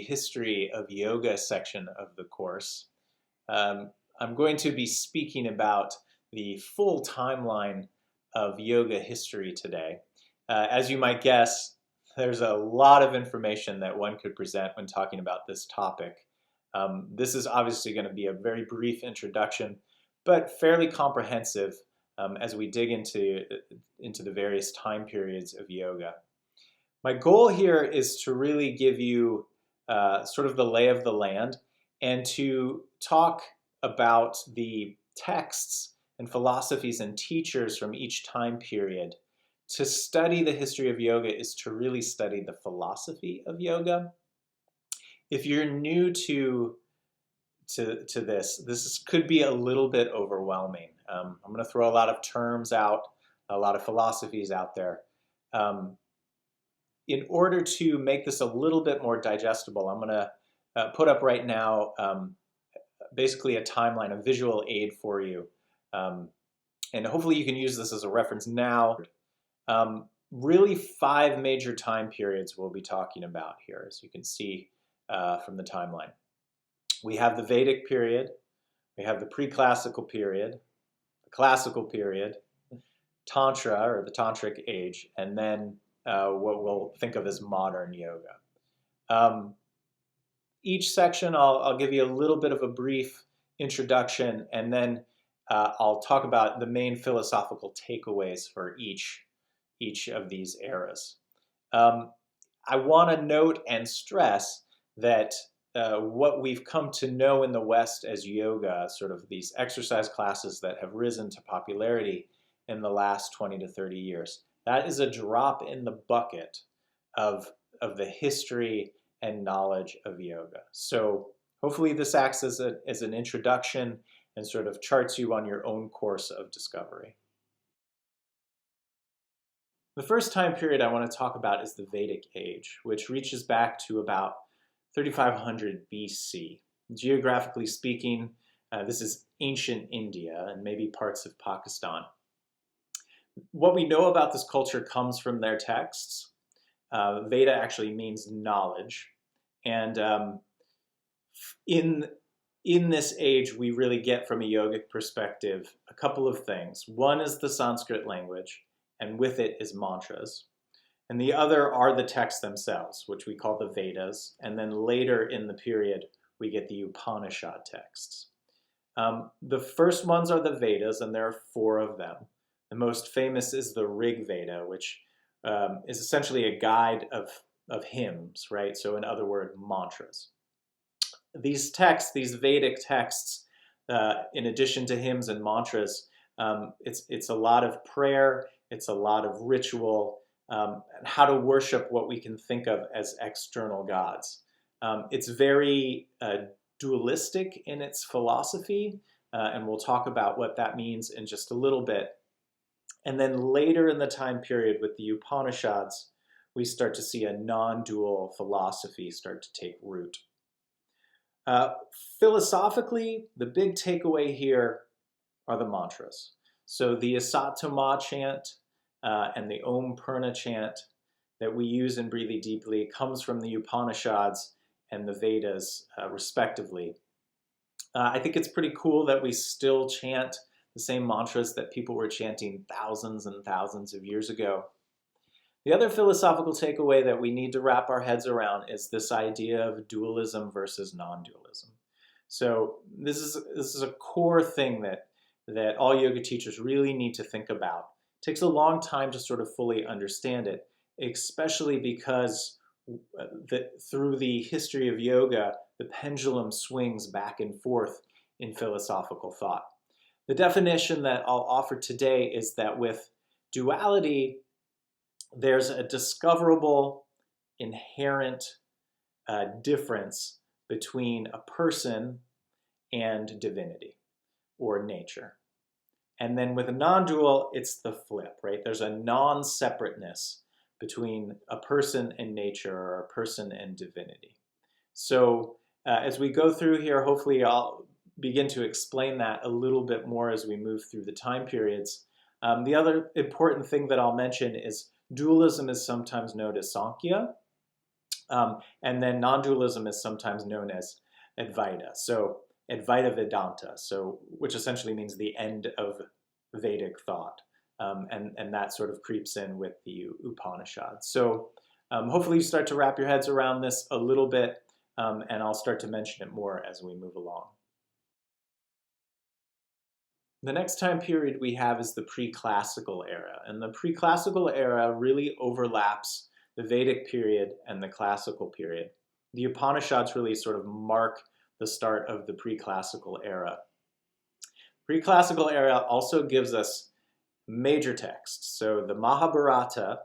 history of yoga section of the course. I'm going to be speaking about the full timeline of yoga history today. As you might guess, there's a lot of information that one could present when talking about this topic. This is obviously going to be a very brief introduction, but fairly comprehensive as we dig into the various time periods of yoga. My goal here is to really give you sort of the lay of the land and to talk about the texts and philosophies and teachers from each time period. To study the history of yoga is to really study the philosophy of yoga. If you're new to this could be a little bit overwhelming. I'm going to throw a lot of terms out, a lot of philosophies out there. In order to make this a little bit more digestible, I'm going to put up right now basically a timeline, a visual aid for you. And hopefully you can use this as a reference now. Really 5 major time periods we'll be talking about here, as you can see from the timeline. We have the Vedic period, we have the pre-classical period, the classical period, Tantra or the tantric age, and then what we'll think of as modern yoga. Each section I'll give you a little bit of a brief introduction, and then I'll talk about the main philosophical takeaways for each of these eras. I want to note and stress that what we've come to know in the West as yoga, sort of these exercise classes that have risen to popularity in the last 20 to 30 years, that is a drop in the bucket of the history and knowledge of yoga. So hopefully this acts as an introduction and sort of charts you on your own course of discovery. The first time period I want to talk about is the Vedic Age, which reaches back to about 3500 BC. Geographically speaking, this is ancient India and maybe parts of Pakistan. What we know about this culture comes from their texts. Veda actually means knowledge. And in this age, we really get from a yogic perspective a couple of things. One is the Sanskrit language, and with it is mantras. And the other are the texts themselves, which we call the Vedas. And then later in the period, we get the Upanishad texts. The first ones are the Vedas, and there are 4 of them. The most famous is the Rig Veda, which is essentially a guide of hymns, right? So in other words, mantras. These texts, these Vedic texts, in addition to hymns and mantras, it's a lot of prayer, it's a lot of ritual, and how to worship what we can think of as external gods. It's very dualistic in its philosophy, and we'll talk about what that means in just a little bit. And then later in the time period with the Upanishads, we start to see a non-dual philosophy start to take root. Philosophically, the big takeaway here are the mantras. So the Asatama chant and the Om Purna chant that we use in Breathe Deeply comes from the Upanishads and the Vedas, respectively. I think it's pretty cool that we still chant the same mantras that people were chanting thousands and thousands of years ago. The other philosophical takeaway that we need to wrap our heads around is this idea of dualism versus non-dualism. So this is a core thing that all yoga teachers really need to think about. It takes a long time to sort of fully understand it, especially because through the history of yoga, the pendulum swings back and forth in philosophical thought. The definition that I'll offer today is that with duality, there's a discoverable, inherent difference between a person and divinity or nature. And then with a non-dual, it's the flip, right? There's a non-separateness between a person and nature or a person and divinity. So as we go through here, hopefully I'll begin to explain that a little bit more as we move through the time periods. The other important thing that I'll mention is dualism is sometimes known as Sankhya. And then non-dualism is sometimes known as Advaita. So Advaita Vedanta, so which essentially means the end of Vedic thought. And that sort of creeps in with the Upanishads. So hopefully you start to wrap your heads around this a little bit, and I'll start to mention it more as we move along. The next time period we have is the pre-classical era, and the pre-classical era really overlaps the Vedic period and the classical period. The Upanishads really sort of mark the start of the pre-classical era. Pre-classical era also gives us major texts. So the Mahabharata,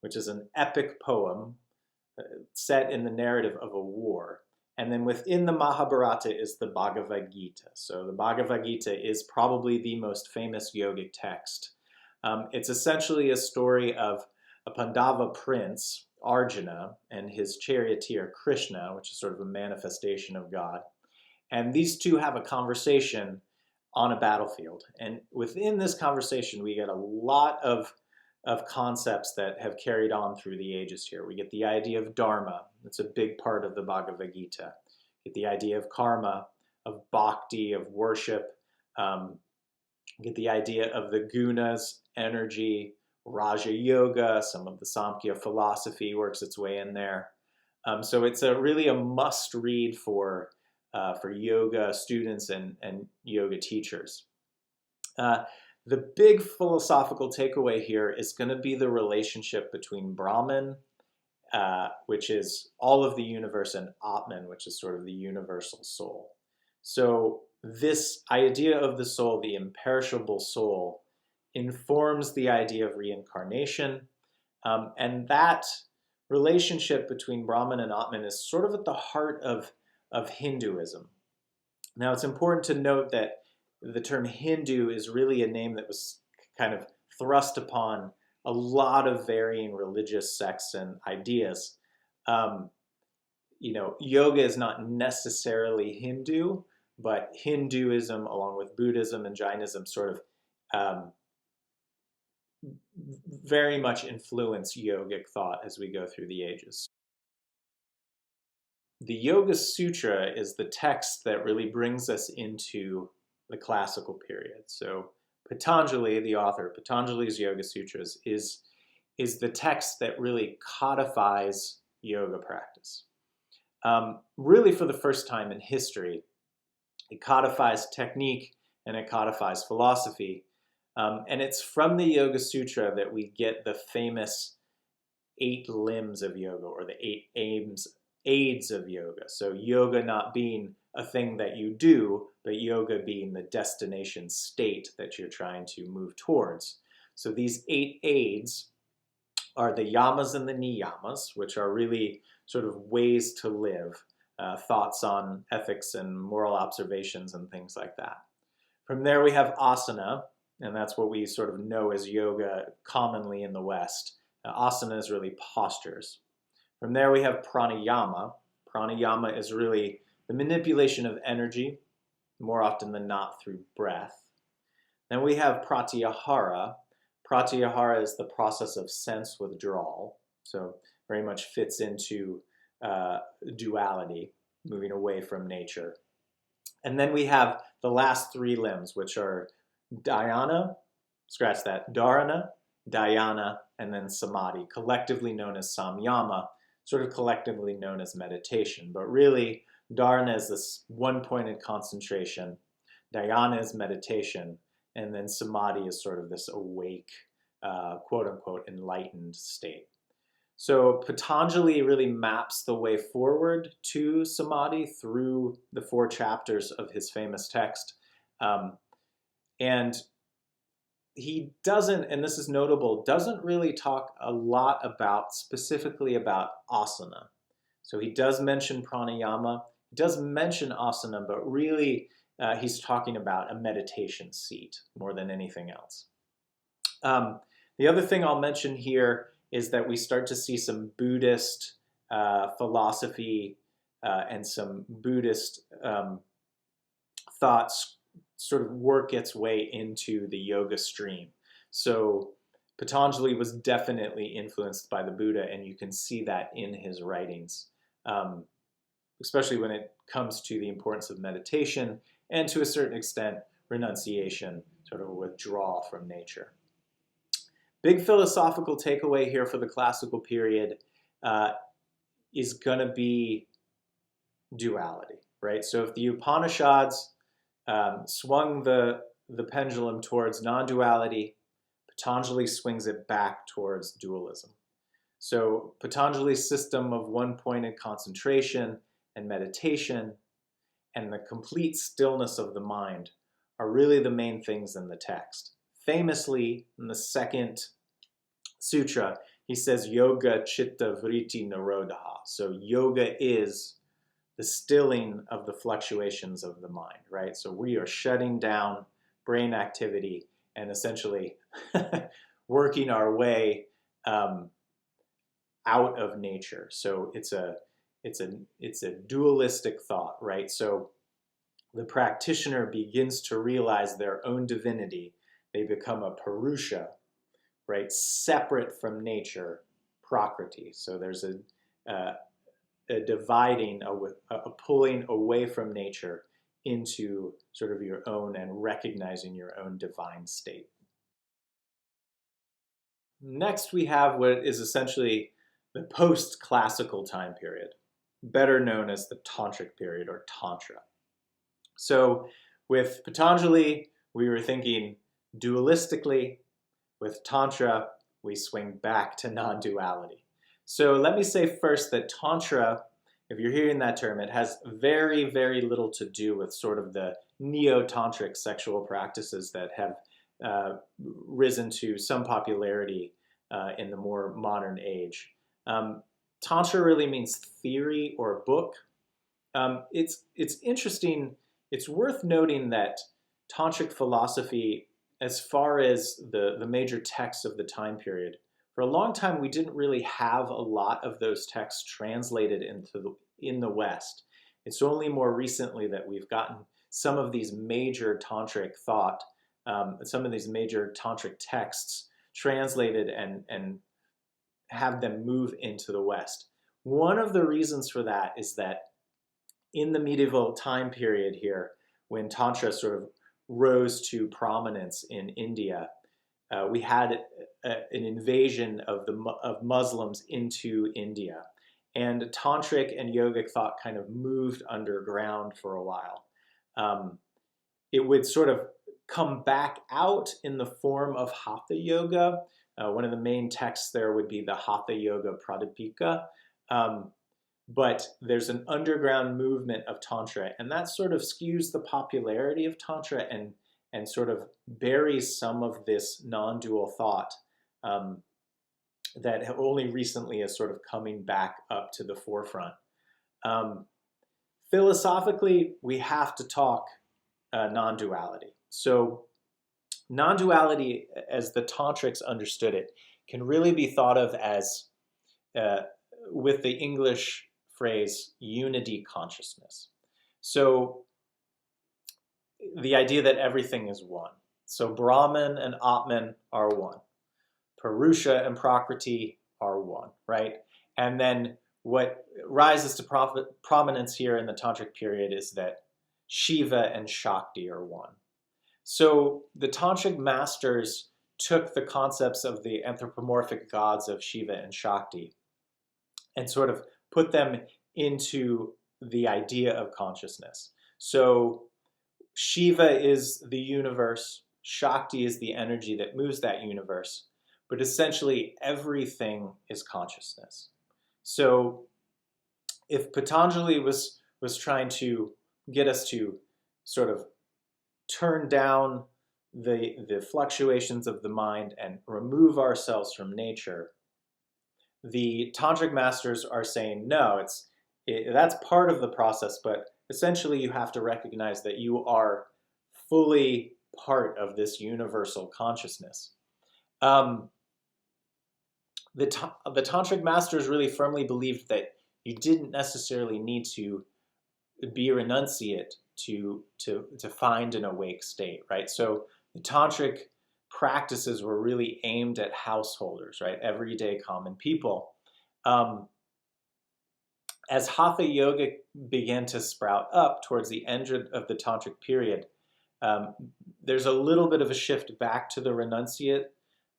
which is an epic poem set in the narrative of a war. And then within the Mahabharata is the Bhagavad Gita. So the Bhagavad Gita is probably the most famous yogic text. It's essentially a story of a Pandava prince, Arjuna, and his charioteer, Krishna, which is sort of a manifestation of God. And these two have a conversation on a battlefield. And within this conversation, we get a lot of concepts that have carried on through the ages here. We get the idea of dharma. That's a big part of the Bhagavad Gita. We get the idea of karma, of bhakti, of worship. We get the idea of the gunas, energy, Raja Yoga. Some of the Samkhya philosophy works its way in there. So it's really a must-read for yoga students and yoga teachers. The big philosophical takeaway here is going to be the relationship between Brahman, which is all of the universe, and Atman, which is sort of the universal soul. So this idea of the soul, the imperishable soul, informs the idea of reincarnation. And that relationship between Brahman and Atman is sort of at the heart of Hinduism. Now, it's important to note that the term Hindu is really a name that was kind of thrust upon a lot of varying religious sects and ideas. Yoga is not necessarily Hindu, but Hinduism, along with Buddhism and Jainism, sort of very much influence yogic thought as we go through the ages. The Yoga Sutra is the text that really brings us into the classical period. So Patanjali, the author of Patanjali's Yoga Sutras, is the text that really codifies yoga practice. Really for the first time in history, it codifies technique and it codifies philosophy. And it's from the Yoga Sutra that we get the famous 8 limbs of yoga, or the 8 aids of yoga. So yoga not being a thing that you do, but yoga being the destination state that you're trying to move towards. So these 8 aids are the yamas and the niyamas, which are really sort of ways to live, thoughts on ethics and moral observations and things like that. From there we have asana, and that's what we sort of know as yoga commonly in the West. Asana is really postures. From there we have pranayama. Pranayama is really the manipulation of energy, more often than not through breath. Then we have pratyahara. Pratyahara is the process of sense withdrawal, so very much fits into duality, moving away from nature. And then we have the last 3 limbs, which are dhyana, scratch that, dharana, dhyana, and then samadhi, collectively known as samyama, sort of collectively known as meditation. But really, dharana is this one-pointed concentration, dhyana is meditation, and then samadhi is sort of this awake, quote-unquote, enlightened state. So Patanjali really maps the way forward to samadhi through the 4 chapters of his famous text. And he doesn't, and this is notable, doesn't really talk a lot specifically about asana. So he does mention pranayama, he does mention asana, but really he's talking about a meditation seat more than anything else. The other thing I'll mention here is that we start to see some Buddhist philosophy and some Buddhist thoughts sort of work its way into the yoga stream. So Patanjali was definitely influenced by the Buddha, and you can see that in his writings, especially when it comes to the importance of meditation and, to a certain extent, renunciation, sort of a withdrawal from nature. Big philosophical takeaway here for the classical period is going to be duality, right? So if the Upanishads swung the pendulum towards non-duality, Patanjali swings it back towards dualism. So Patanjali's system of one-pointed concentration and meditation and the complete stillness of the mind are really the main things in the text. Famously, in the second sutra, he says yoga chitta vritti nirodha. So yoga is the stilling of the fluctuations of the mind, right? So we are shutting down brain activity and essentially working our way out of nature. So it's a dualistic thought, right? So the practitioner begins to realize their own divinity. They become a Purusha, right? Separate from nature, Prakriti. So there's a dividing, a pulling away from nature into sort of your own and recognizing your own divine state. Next, we have what is essentially the post-classical time period, better known as the tantric period or tantra. So with Patanjali, we were thinking dualistically. With tantra, we swing back to non-duality. So let me say first that tantra, if you're hearing that term, it has very, very little to do with sort of the neo-tantric sexual practices that have risen to some popularity in the more modern age. Tantra really means theory or book. It's interesting. It's worth noting that tantric philosophy, as far as the major texts of the time period, for a long time we didn't really have a lot of those texts translated in the West. It's only more recently that we've gotten some of these major tantric thought, some of these major tantric texts translated and have them move into the West. One of the reasons for that is that in the medieval time period here, when Tantra sort of rose to prominence in India, we had an invasion of Muslims into India. And tantric and yogic thought kind of moved underground for a while. It would sort of come back out in the form of Hatha Yoga. One of the main texts there would be the Hatha Yoga Pradipika. But there's an underground movement of Tantra, and that sort of skews the popularity of Tantra and sort of buries some of this non-dual thought that only recently is sort of coming back up to the forefront. Philosophically, we have to talk non-duality. So non-duality, as the Tantrics understood it, can really be thought of as, with the English phrase, unity consciousness. So the idea that everything is one. So Brahman and Atman are one. Purusha and Prakriti are one, right? And then what rises to prominence here in the Tantric period is that Shiva and Shakti are one. So the Tantric masters took the concepts of the anthropomorphic gods of Shiva and Shakti and sort of put them into the idea of consciousness. So Shiva is the universe, Shakti is the energy that moves that universe, but essentially everything is consciousness. So if Patanjali was trying to get us to sort of turn down the fluctuations of the mind and remove ourselves from nature, the Tantric masters are saying, no, that's part of the process, but essentially you have to recognize that you are fully part of this universal consciousness. The Tantric masters really firmly believed that you didn't necessarily need to be a renunciate to find an awake state, right? So the Tantric practices were really aimed at householders, right? Everyday common people. As Hatha Yoga began to sprout up towards the end of the Tantric period, there's a little bit of a shift back to the renunciate.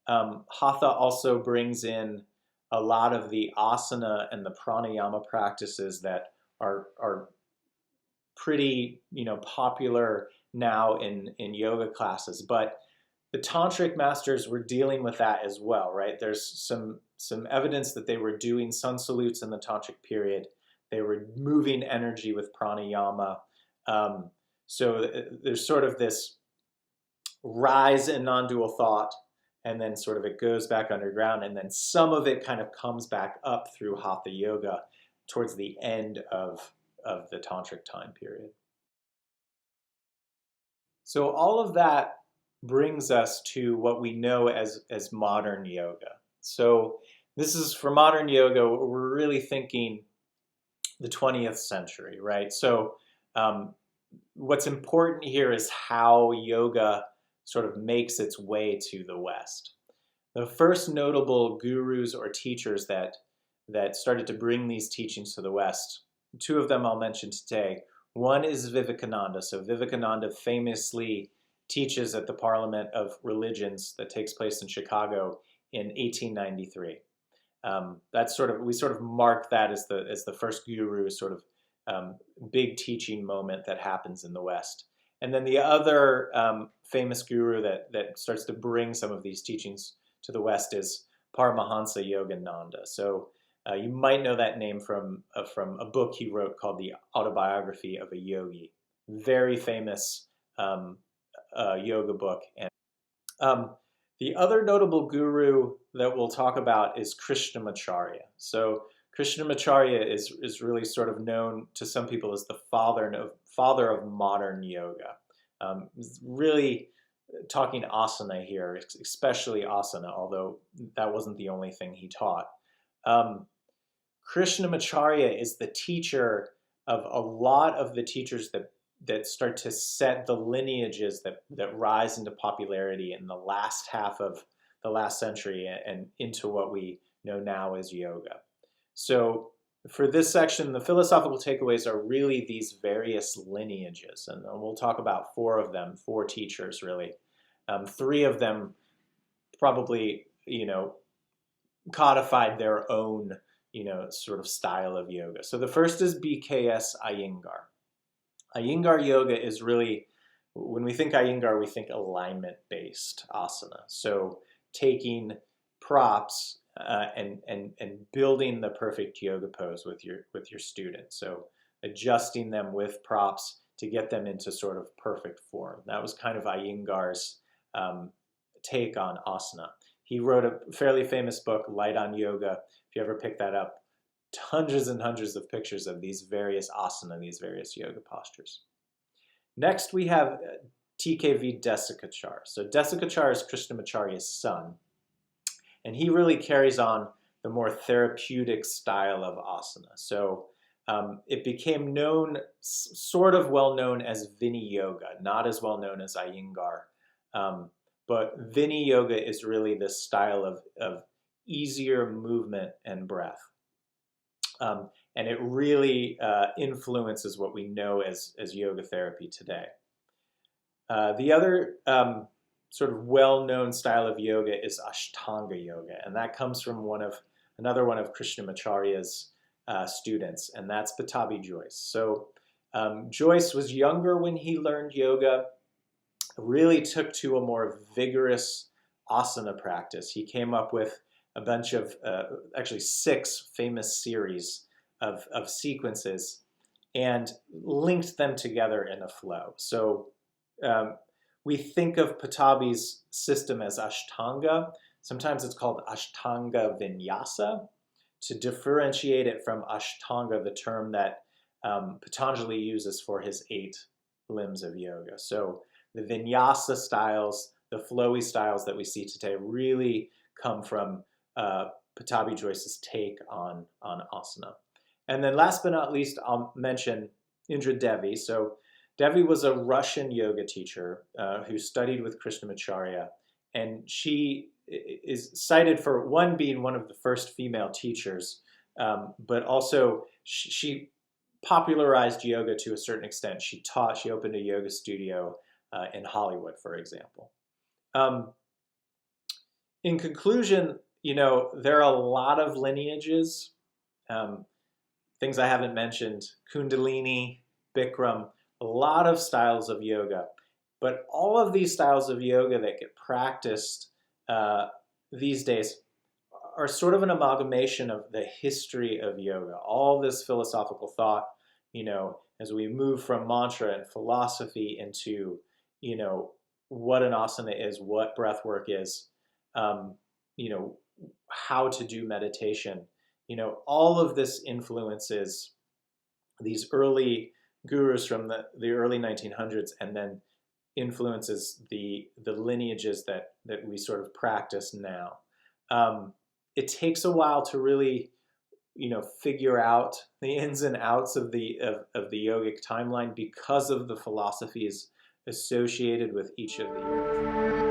Hatha also brings in a lot of the asana and the pranayama practices that are pretty, popular now in yoga classes. But the tantric masters were dealing with that as well, right? There's some evidence that they were doing sun salutes in the tantric period. They were moving energy with pranayama. So there's sort of this rise in non-dual thought, and then sort of it goes back underground, and then some of it kind of comes back up through Hatha Yoga towards the end of the tantric time period. So all of that brings us to what we know as modern yoga. So this is, for modern yoga, we're really thinking the 20th century, right? So what's important here is how yoga sort of makes its way to the West. The first notable gurus or teachers that started to bring these teachings to the West, two of them I'll mention today. One is Vivekananda. So Vivekananda famously teaches at the Parliament of Religions that takes place in Chicago in 1893. We sort of mark that as the first guru, sort of big teaching moment that happens in the West. And then the other famous guru that starts to bring some of these teachings to the West is Paramahansa Yogananda. So you might know that name from a book he wrote called The Autobiography of a Yogi. Very famous yoga book. And the other notable guru that we'll talk about is Krishnamacharya. So Krishnamacharya is really sort of known to some people as the father of modern yoga. Really talking asana here, especially asana, although that wasn't the only thing he taught. Krishnamacharya is the teacher of a lot of the teachers that start to set the lineages that rise into popularity in the last half of the last century and into what we know now as yoga. So for this section, the philosophical takeaways are really these various lineages, and we'll talk about four of them, four teachers really. Three of them probably, codified their own, sort of style of yoga. So the first is BKS Iyengar. Iyengar yoga is really, when we think Iyengar, we think alignment-based asana. So taking props and building the perfect yoga pose with your students. So adjusting them with props to get them into sort of perfect form. That was kind of Iyengar's take on asana. He wrote a fairly famous book, Light on Yoga. If you ever pick that up, hundreds and hundreds of pictures of these various asana, these various yoga postures. Next, we have TKV Desikachar. So Desikachar is Krishnamacharya's son, and he really carries on the more therapeutic style of asana. So it became known, sort of well known as Vini Yoga, not as well known as Iyengar. But Vini Yoga is really this style of easier movement and breath. And it really influences what we know as yoga therapy today. The other sort of well-known style of yoga is Ashtanga yoga, and that comes from another one of Krishnamacharya's students, and that's Pattabhi Jois. So Jois was younger when he learned yoga, really took to a more vigorous asana practice. He came up with a bunch of, actually 6 famous series of sequences and linked them together in a flow. So we think of Pattabhi's system as Ashtanga. Sometimes it's called Ashtanga Vinyasa to differentiate it from Ashtanga, the term that Patanjali uses for his 8 limbs of yoga. So the Vinyasa styles, the flowy styles that we see today really come from Pattabhi Jois's take on asana. And then last but not least, I'll mention Indra Devi. So Devi was a Russian yoga teacher who studied with Krishnamacharya and she is cited for one being one of the first female teachers, but also she popularized yoga to a certain extent. She opened a yoga studio in Hollywood, for example. In conclusion, there are a lot of lineages, things I haven't mentioned, Kundalini, Bikram, a lot of styles of yoga. But all of these styles of yoga that get practiced these days are sort of an amalgamation of the history of yoga. All this philosophical thought, as we move from mantra and philosophy into, what an asana is, what breath work is, how to do meditation. All of this influences these early gurus from the early 1900s, and then influences the lineages that we sort of practice now. It takes a while to really, figure out the ins and outs of the yogic timeline because of the philosophies associated with each of the yogas.